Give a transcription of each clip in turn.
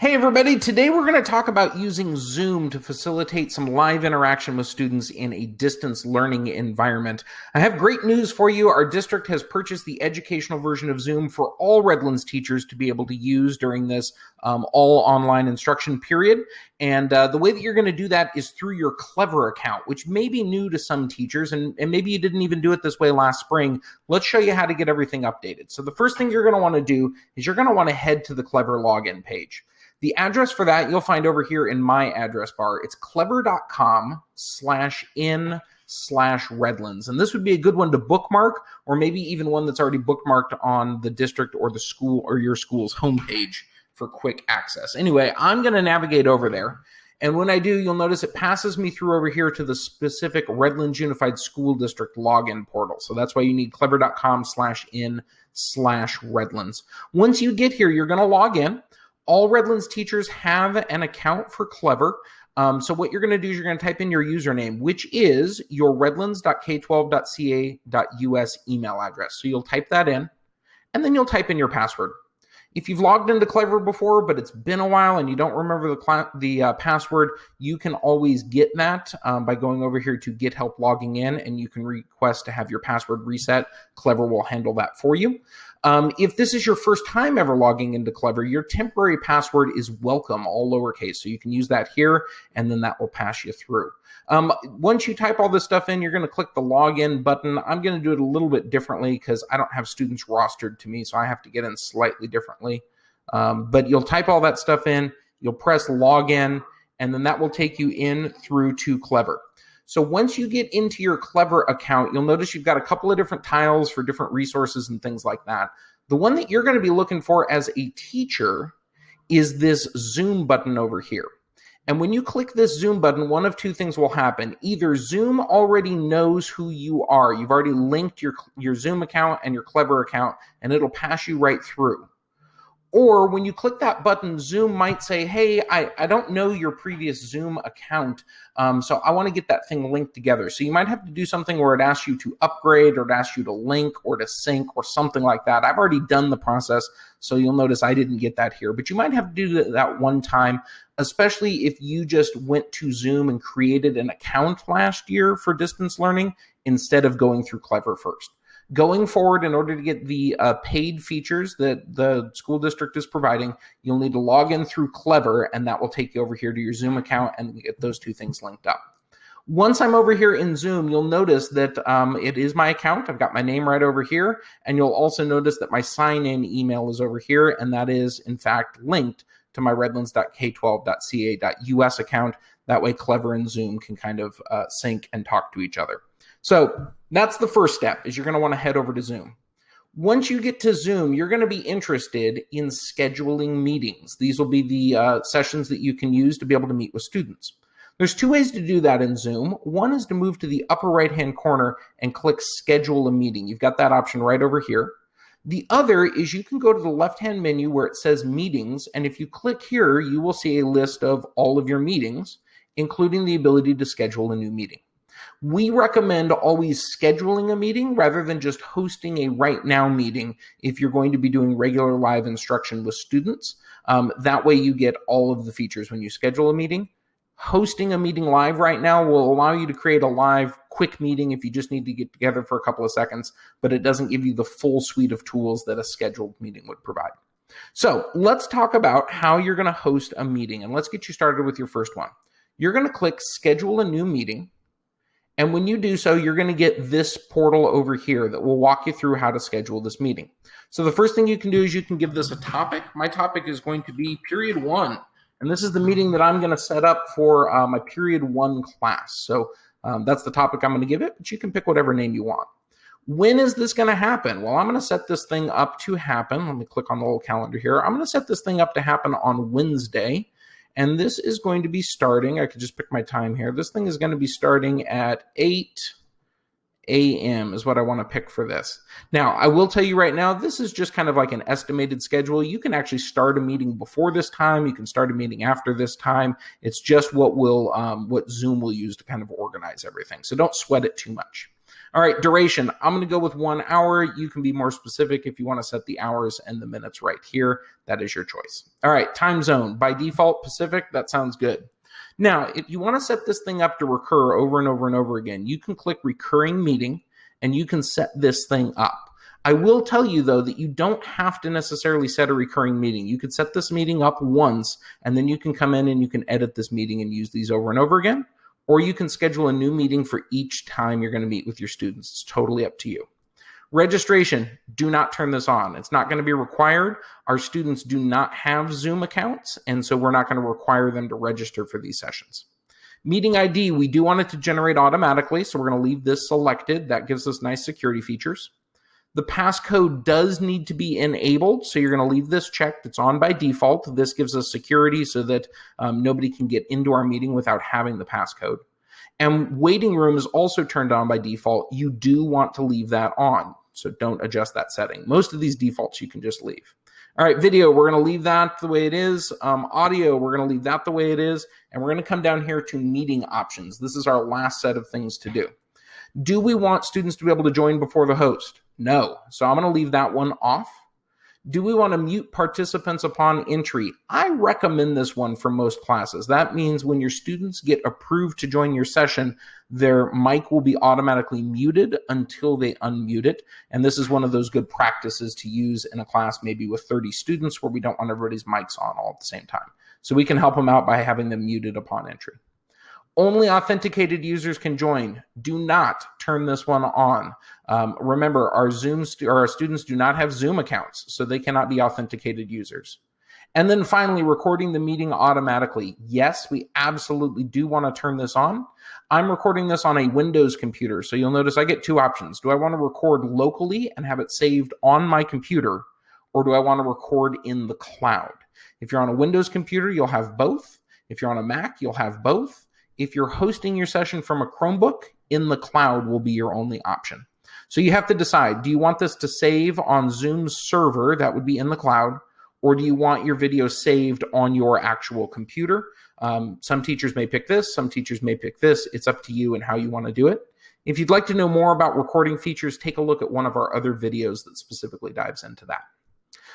Hey everybody, today we're going to talk about using Zoom to facilitate some live interaction with students in a distance learning environment. I have great news for you. Our district has purchased the educational version of Zoom for all Redlands teachers to be able to use during this all online instruction period. And the way that you're going to do that is through your Clever account, which may be new to some teachers, and maybe you didn't even do it this way last spring. Let's show you how to get everything updated. So the first thing you're going to want to do is you're going to want to head to the Clever login page. The address for that you'll find over here in my address bar. It's clever.com/in/Redlands. And this would be a good one to bookmark, or maybe even one that's already bookmarked on the district or the school or your school's homepage for quick access. Anyway, I'm going to navigate over there. And when I do, you'll notice it passes me through over here to the specific Redlands Unified School District login portal. So that's why you need clever.com/in/Redlands. Once you get here, you're going to log in. All Redlands teachers have an account for Clever. So what you're going to do is you're going to type in your username, which is your redlands.k12.ca.us email address. So you'll type that in, and then you'll type in your password. If you've logged into Clever before, but it's been a while and you don't remember the password, you can always get that by going over here to Get Help Logging In, and you can request to have your password reset. Clever will handle that for you. If this is your first time ever logging into Clever, your temporary password is welcome, all lowercase. So you can use that here, and then that will pass you through. Once you type all this stuff in, you're going to click the login button. I'm going to do it a little bit differently because I don't have students rostered to me, so I have to get in slightly differently. But you'll type all that stuff in, you'll press login, and then that will take you in through to Clever. So once you get into your Clever account, you'll notice you've got a couple of different tiles for different resources and things like that. The one that you're going to be looking for as a teacher is this Zoom button over here. And when you click this Zoom button, one of two things will happen. Either Zoom already knows who you are. You've already linked your Zoom account and your Clever account, and it'll pass you right through. Or when you click that button, Zoom might say, hey, I don't know your previous Zoom account, so I want to get that thing linked together. So you might have to do something where it asks you to upgrade, or it asks you to link or to sync or something like that. I've already done the process, so you'll notice I didn't get that here. But you might have to do that one time, especially if you just went to Zoom and created an account last year for distance learning instead of going through Clever first. Going forward, in order to get the paid features that the school district is providing, you'll need to log in through Clever, and that will take you over here to your Zoom account and get those two things linked up. Once I'm over here in Zoom, you'll notice that it is my account. I've got my name right over here, and you'll also notice that my sign-in email is over here, and that is, in fact, linked to my redlands.k12.ca.us account. That way, Clever and Zoom can kind of sync and talk to each other. So that's the first step, is you're going to want to head over to Zoom. Once you get to Zoom, you're going to be interested in scheduling meetings. These will be the sessions that you can use to be able to meet with students. There's two ways to do that in Zoom. One is to move to the upper right-hand corner and click Schedule a Meeting. You've got that option right over here. The other is you can go to the left-hand menu where it says Meetings, and if you click here, you will see a list of all of your meetings, including the ability to schedule a new meeting. We recommend always scheduling a meeting rather than just hosting a right now meeting if you're going to be doing regular live instruction with students. That way you get all of the features when you schedule a meeting. Hosting a meeting live right now will allow you to create a live quick meeting if you just need to get together for a couple of seconds, but it doesn't give you the full suite of tools that a scheduled meeting would provide. So let's talk about how you're going to host a meeting, and let's get you started with your first one. You're going to click Schedule a New Meeting. And when you do so, you're going to get this portal over here that will walk you through how to schedule this meeting. So the first thing you can do is you can give this a topic. My topic is going to be Period 1. And this is the meeting that I'm going to set up for my Period 1 class. So that's the topic I'm going to give it, but you can pick whatever name you want. When is this going to happen? Well, I'm going to set this thing up to happen. Let me click on the little calendar here. I'm going to set this thing up to happen on Wednesday. And this is going to be starting, I could just pick my time here. This thing is going to be starting at 8 a.m. is what I want to pick for this. Now, I will tell you right now, this is just kind of like an estimated schedule. You can actually start a meeting before this time. You can start a meeting after this time. It's just what Zoom will use to kind of organize everything. So don't sweat it too much. All right, duration. I'm going to go with 1 hour. You can be more specific if you want to set the hours and the minutes right here. That is your choice. All right, time zone. By default, Pacific. That sounds good. Now, if you want to set this thing up to recur over and over and over again, you can click recurring meeting and you can set this thing up. I will tell you, though, that you don't have to necessarily set a recurring meeting. You could set this meeting up once, and then you can come in and you can edit this meeting and use these over and over again. Or you can schedule a new meeting for each time you're going to meet with your students. It's totally up to you. Registration, do not turn this on. It's not going to be required. Our students do not have Zoom accounts, and so we're not going to require them to register for these sessions. Meeting ID, we do want it to generate automatically, so we're going to leave this selected. That gives us nice security features. The passcode does need to be enabled, so you're going to leave this checked. It's on by default. This gives us security so that nobody can get into our meeting without having the passcode. And waiting room is also turned on by default. You do want to leave that on, so don't adjust that setting. Most of these defaults you can just leave. All right, video, we're going to leave that the way it is. Audio, we're going to leave that the way it is. And we're going to come down here to meeting options. This is our last set of things to do. Do we want students to be able to join before the host? No. So I'm going to leave that one off. Do we want to mute participants upon entry? I recommend this one for most classes. That means when your students get approved to join your session, their mic will be automatically muted until they unmute it. And this is one of those good practices to use in a class maybe with 30 students where we don't want everybody's mics on all at the same time. So we can help them out by having them muted upon entry. Only authenticated users can join. Do not turn this one on. Remember, our students do not have Zoom accounts, so they cannot be authenticated users. And then finally, recording the meeting automatically. Yes, we absolutely do want to turn this on. I'm recording this on a Windows computer, so you'll notice I get two options. Do I want to record locally and have it saved on my computer, or do I want to record in the cloud? If you're on a Windows computer, you'll have both. If you're on a Mac, you'll have both. If you're hosting your session from a Chromebook, in the cloud will be your only option. So you have to decide, do you want this to save on Zoom's server, that would be in the cloud, or do you want your video saved on your actual computer? Some teachers may pick this, some teachers may pick this. It's up to you and how you want to do it. If you'd like to know more about recording features, take a look at one of our other videos that specifically dives into that.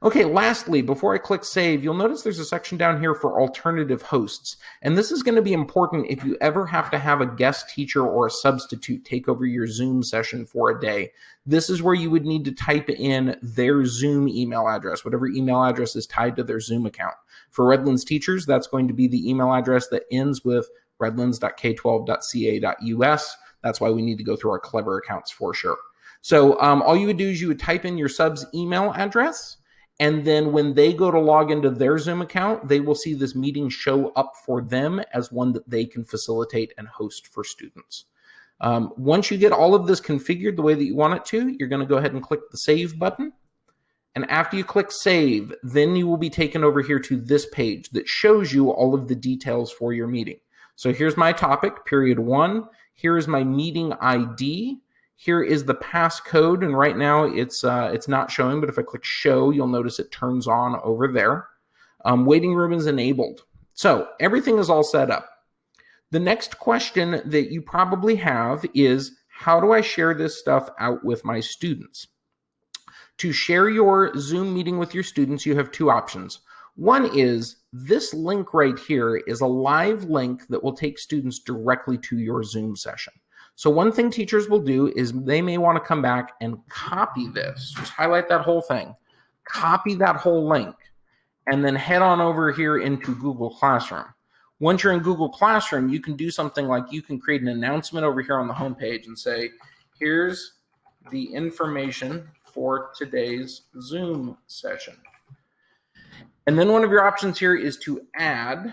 Okay, lastly, before I click save, you'll notice there's a section down here for alternative hosts. And this is going to be important if you ever have to have a guest teacher or a substitute take over your Zoom session for a day. This is where you would need to type in their Zoom email address, whatever email address is tied to their Zoom account. For Redlands teachers, that's going to be the email address that ends with redlands.k12.ca.us. That's why we need to go through our Clever accounts for sure. So all you would do is you would type in your sub's email address. And then when they go to log into their Zoom account, they will see this meeting show up for them as one that they can facilitate and host for students. Once you get all of this configured the way that you want it to, you're going to go ahead and click the Save button. And after you click Save, then you will be taken over here to this page that shows you all of the details for your meeting. So here's my topic, period 1. Here is my meeting ID. Here is the passcode, and right now it's not showing, but if I click show, you'll notice it turns on over there. Waiting room is enabled. So everything is all set up. The next question that you probably have is, how do I share this stuff out with my students? To share your Zoom meeting with your students, you have two options. One is this link right here is a live link that will take students directly to your Zoom session. So one thing teachers will do is they may want to come back and copy this. Just highlight that whole thing. Copy that whole link. And then head on over here into Google Classroom. Once you're in Google Classroom, you can do something like you can create an announcement over here on the homepage and say, here's the information for today's Zoom session. And then one of your options here is to add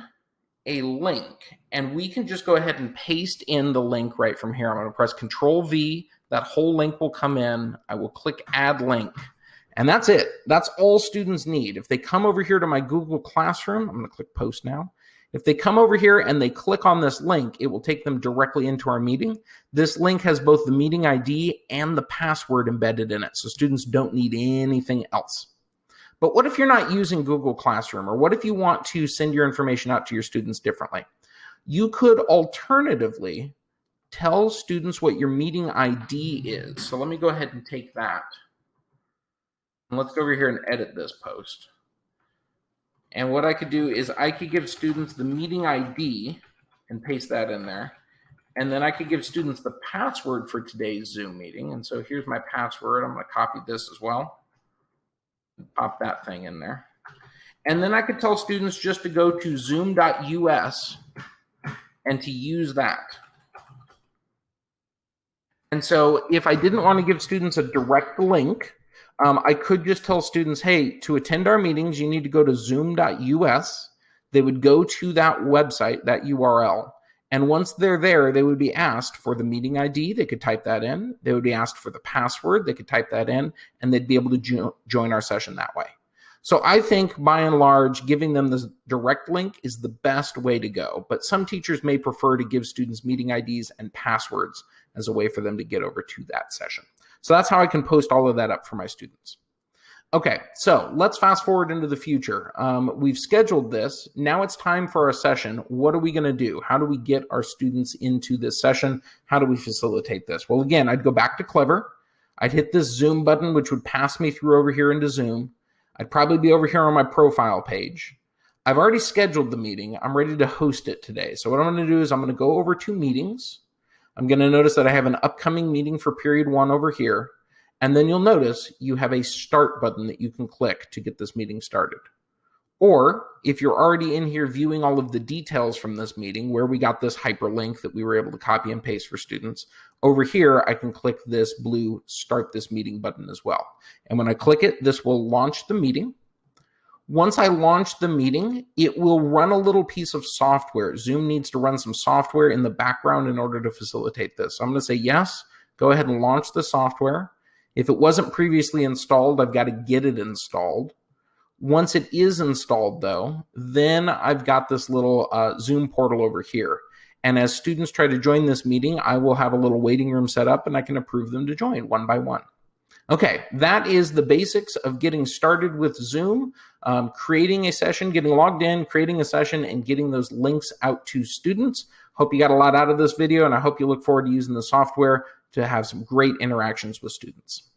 a link, and we can just go ahead and paste in the link right from here. I'm going to press Control-V. That whole link will come in. I will click Add Link, and that's it. That's all students need. If they come over here to my Google Classroom, I'm going to click Post now. If they come over here and they click on this link, it will take them directly into our meeting. This link has both the meeting ID and the password embedded in it, so students don't need anything else. But what if you're not using Google Classroom, or what if you want to send your information out to your students differently? You could alternatively tell students what your meeting ID is. So let me go ahead and take that. And let's go over here and edit this post. And what I could do is I could give students the meeting ID and paste that in there. And then I could give students the password for today's Zoom meeting. And so here's my password. I'm going to copy this as well. Pop that thing in there. And then I could tell students just to go to zoom.us and to use that. And so if I didn't want to give students a direct link, I could just tell students, hey, to attend our meetings, you need to go to zoom.us. They would go to that website, that URL. And once they're there, they would be asked for the meeting ID. They could type that in. They would be asked for the password. They could type that in, and they'd be able to join our session that way. So I think, by and large, giving them this direct link is the best way to go. But some teachers may prefer to give students meeting IDs and passwords as a way for them to get over to that session. So that's how I can post all of that up for my students. Okay, so let's fast forward into the future. We've scheduled this. Now it's time for our session. What are we going to do? How do we get our students into this session? How do we facilitate this? Well, again, I'd go back to Clever. I'd hit this Zoom button, which would pass me through over here into Zoom. I'd probably be over here on my profile page. I've already scheduled the meeting. I'm ready to host it today. So what I'm going to do is I'm going to go over to meetings. I'm going to notice that I have an upcoming meeting for period 1 over here. And then you'll notice you have a start button that you can click to get this meeting started. Or if you're already in here viewing all of the details from this meeting, where we got this hyperlink that we were able to copy and paste for students, over here I can click this blue Start This Meeting button as well. And when I click it, this will launch the meeting. Once I launch the meeting, it will run a little piece of software. Zoom needs to run some software in the background in order to facilitate this. So I'm going to say yes, go ahead and launch the software. If it wasn't previously installed, I've got to get it installed. Once it is installed, though, then I've got this little Zoom portal over here. And as students try to join this meeting, I will have a little waiting room set up and I can approve them to join one by one. Okay, that is the basics of getting started with Zoom, creating a session, getting logged in, creating a session, and getting those links out to students. Hope you got a lot out of this video, and I hope you look forward to using the software to have some great interactions with students.